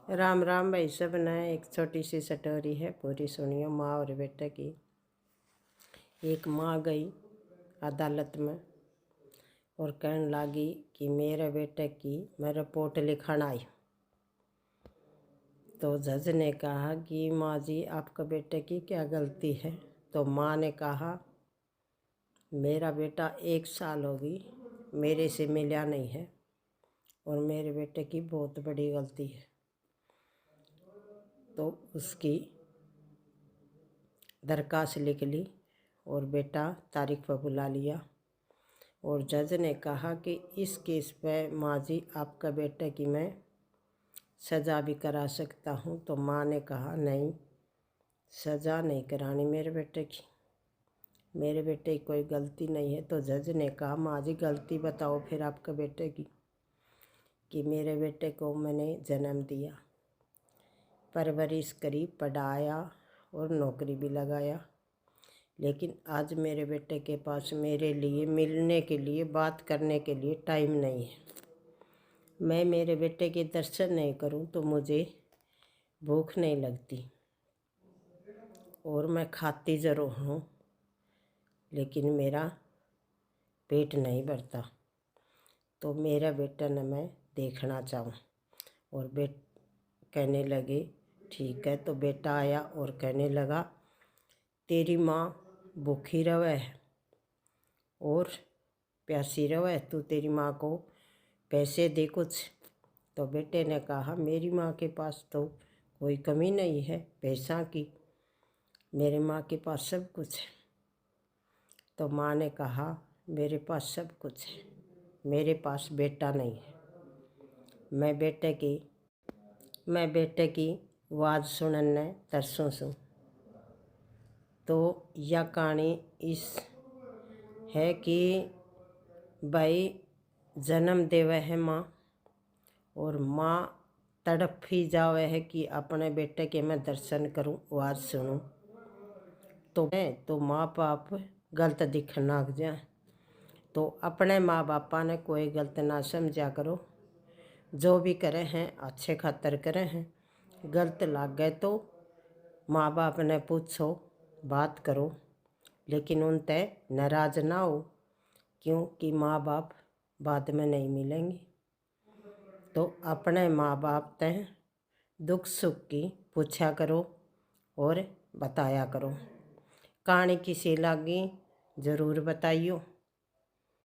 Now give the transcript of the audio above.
राम राम भाई सब ने। एक छोटी सी स्टोरी है, पूरी सुनियो। माँ और बेटे की। एक माँ गई अदालत में और कहने लगी कि मेरे बेटे की मैं रिपोर्ट लिखण आई। तो जज ने कहा कि माँ जी आपके बेटे की क्या गलती है। तो माँ ने कहा मेरा बेटा 1 साल होगी मेरे से मिला नहीं है और मेरे बेटे की बहुत बड़ी गलती है। तो उसकी दरखास्त लिख ली और बेटा तारीख पर बुला लिया। और जज ने कहा कि इस केस पे माँ जी आपका बेटे की मैं सज़ा भी करा सकता हूँ। तो माँ ने कहा नहीं, सज़ा नहीं करानी मेरे बेटे की, मेरे बेटे की कोई गलती नहीं है। तो जज ने कहा माँ जी गलती बताओ फिर आपके बेटे की। कि मेरे बेटे को मैंने जन्म दिया, परवरिश करी, पढ़ाया और नौकरी भी लगाया, लेकिन आज मेरे बेटे के पास मेरे लिए मिलने के लिए, बात करने के लिए टाइम नहीं है। मैं मेरे बेटे के दर्शन नहीं करूं तो मुझे भूख नहीं लगती और मैं खाती ज़रूर हूँ लेकिन मेरा पेट नहीं भरता। तो मेरा बेटा न मैं देखना चाहूँ। और कहने लगे ठीक है। तो बेटा आया और कहने लगा तेरी माँ भूखी रवे और प्यासी रवे, तू तेरी माँ को पैसे दे कुछ। तो बेटे ने कहा मेरी माँ के पास तो कोई कमी नहीं है पैसा की, मेरी माँ के पास सब कुछ है। तो माँ ने कहा मेरे पास सब कुछ है, मेरे पास बेटा नहीं है। मैं बेटे की आवाज़ सुनने तरसों सू। तो यह कहानी इस है कि भाई जन्म देवे है माँ और माँ तड़प ही जावे है कि अपने बेटे के मैं दर्शन करूं, आवाज़ सुनूं। तो माँ बाप गलत दिखने लग जाए। तो अपने माँ बापा ने कोई गलत ना समझा करो, जो भी करे हैं अच्छे खातर करे हैं। गलत लग गए तो माँ बाप ने पूछो, बात करो, लेकिन उन ते नाराज ना हो, क्योंकि माँ बाप बाद में नहीं मिलेंगे। तो अपने माँ बाप ते दुख सुख की पूछा करो और बताया करो। कहानी किसी लगी ज़रूर बताइयो।